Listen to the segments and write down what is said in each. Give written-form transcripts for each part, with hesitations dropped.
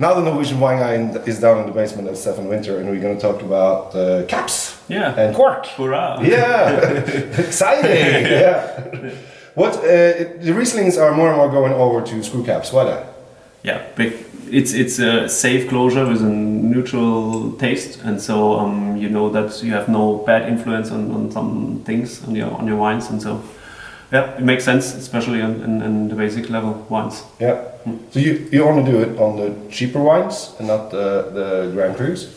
Now the Norwegian wine guy is down in the basement at Stefan Winter, and we're going to talk about caps. Yeah. And cork. Hurrah! Yeah, exciting. Yeah. What the Rieslings are more and more going over to screw caps. Why that? Yeah, it's a safe closure with a neutral taste, and so you know that you have no bad influence on some things on your wines, and so yeah, it makes sense, especially in the basic level wines. Yeah. So you only do it on the cheaper wines and not the Grand Crus?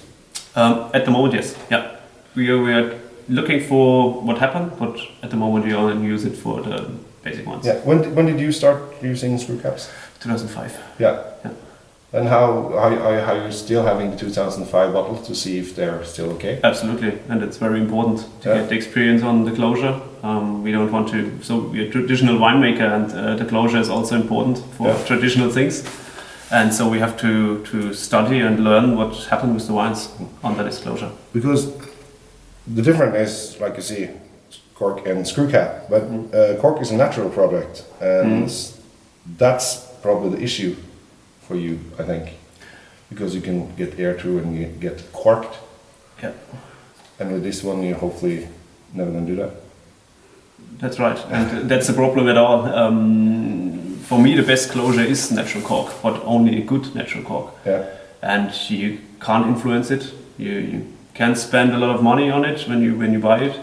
At the moment, yes. Yeah, we are looking for what happened, but at the moment we only use it for the basic ones. Yeah. When did you start using screw caps? 2005. Yeah. Yeah. And how are you still having the 2005 bottles to see if they're still okay? Absolutely, and it's very important to get the experience on the closure. We don't want to. So we're a traditional winemaker, and the closure is also important for traditional things. And so we have to study and learn what happened with the wines under this closure. Because the difference is, like you see, cork and screw cap, but cork is a natural product, and that's probably the issue for you, I think, because you can get air through and you get corked. Yeah. And with this one, you hopefully never gonna do that. That's right, and that's the problem at all. For me, the best closure is natural cork, but only a good natural cork. Yeah. And you can't influence it. You can't spend a lot of money on it when you buy it,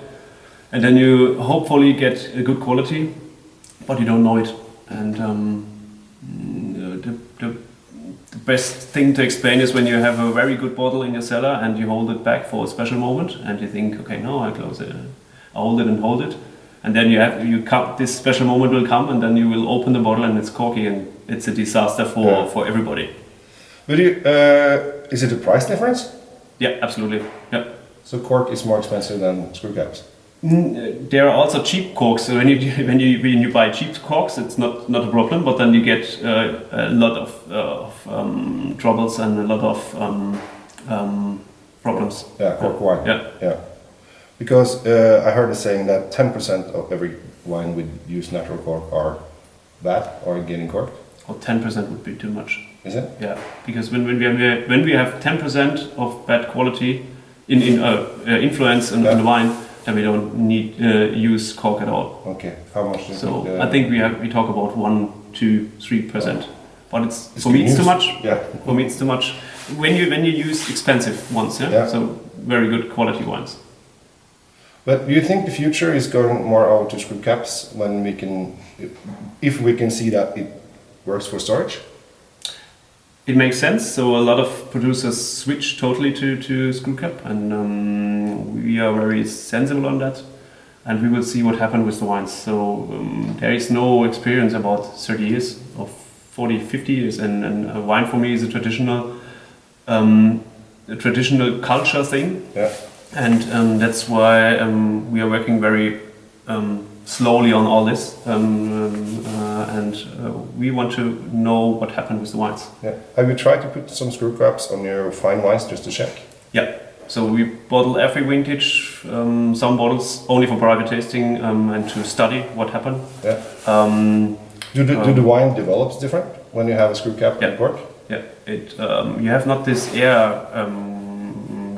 and then you hopefully get a good quality, but you don't know it. And the best thing to explain is when you have a very good bottle in your cellar and you hold it back for a special moment, and you think, okay, no, I close it, I hold it and hold it. And then this special moment will come, and then you will open the bottle and it's corky, and it's a disaster for everybody. But is it a price difference? Yeah, absolutely. Yeah. So cork is more expensive than screw caps. There are also cheap corks. So when you buy cheap corks, it's not a problem. But then you get a lot of troubles and a lot of problems. Yeah, cork wine. Yeah. Because I heard a saying that 10% of every wine with used natural cork are bad or getting corked. Or 10% would be too much. Is it? Yeah, because when we have 10% of bad quality in influence in the wine, then we don't need use cork at all. Okay, how much? So I think we talk about 1, 2, 3%, but for me it's too much. Yeah. For me it's too much. When you use expensive ones, so very good quality wines. But do you think the future is going more over to screw caps when if we can see that it works for storage? It makes sense. So a lot of producers switch totally to screw cap, and we are very sensible on that. And we will see what happens with the wines. So there is no experience about 30 years or 40, 50 years, and a wine for me is a traditional culture thing. Yeah. And that's why we are working very slowly on all this, and we want to know what happened with the wines. Yeah. Have you tried to put some screw caps on your fine wines just to check? Yeah. So we bottle every vintage, some bottles only for private tasting and to study what happened. Yeah. Do the wine develops different when you have a screw cap and cork? Yeah. You have not this air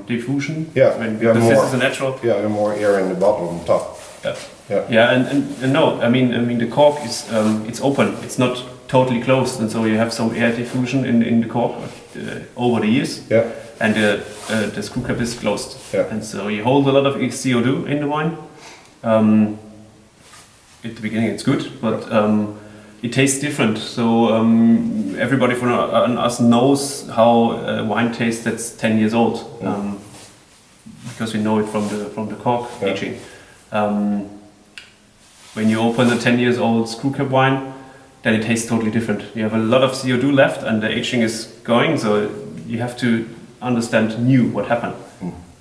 diffusion. Yeah. Because this is a natural. Yeah, you have more air in the bottle on top. Yeah. Yeah, and no, I mean the cork is it's open. It's not totally closed, and so you have some air diffusion in the cork over the years. Yeah. And the screw cap is closed. Yeah. And so you hold a lot of CO2 in the wine. At the beginning it's good, but it tastes different. So everybody from us knows how wine tastes that's 10 years old, because we know it from the cork aging. When you open a 10 years old screw cap wine, then it tastes totally different. You have a lot of CO2 left, and the aging is going. So you have to understand what happened.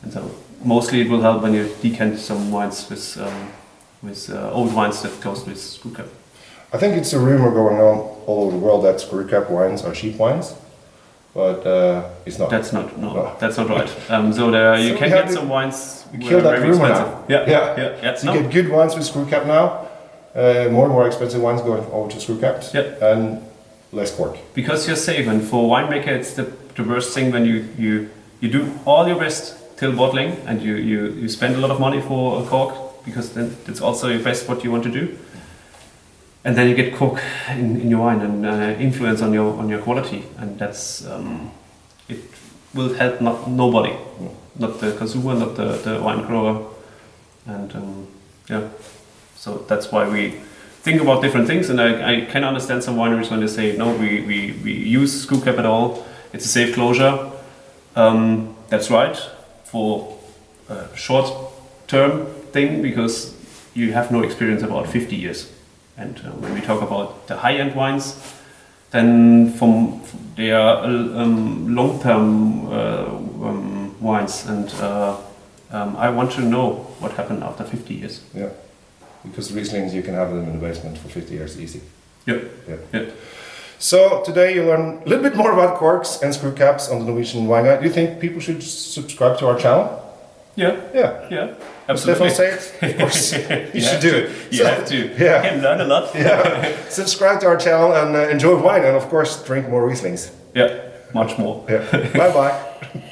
And so mostly it will help when you decant some wines with old wines that closed with screw cap. I think it's a rumor going on all over the world that screw cap wines are cheap wines, but it's not. That's not right. So you can get some wines. We kill that very rumor expensive. now. Yeah. So you get good wines with screw cap now. More and more expensive wines going over to screw caps. Yeah. And less cork. Because you're safe, and for winemaker, it's the worst thing when you do all your best till bottling, and you spend a lot of money for a cork, because then it's also your best what you want to do, and then you get cork in your wine and influence on your quality, and that's it will help nobody, not the consumer, not the wine grower, and yeah, so that's why we think about different things, and I can understand some wineries when they say no, we use screw cap at all. It's a safe closure. That's right for a short term thing, because you have no experience about 50 years. And when we talk about the high end wines, then they are long term wines, and I want to know what happened after 50 years. Yeah, because Rieslings you can have them in the basement for 50 years easy. Yep. Yeah. Yep. So today you learn a little bit more about corks and screw caps on the Norwegian Wine Guide. Do you think people should subscribe to our channel? Yeah. Yeah. Yeah. Absolutely. Stefan say it? Of course. you should do it. You have to. Yeah. You can learn a lot. Yeah. Subscribe to our channel and enjoy wine, and of course drink more Rieslings. Yeah. Much more. Yeah. Bye bye.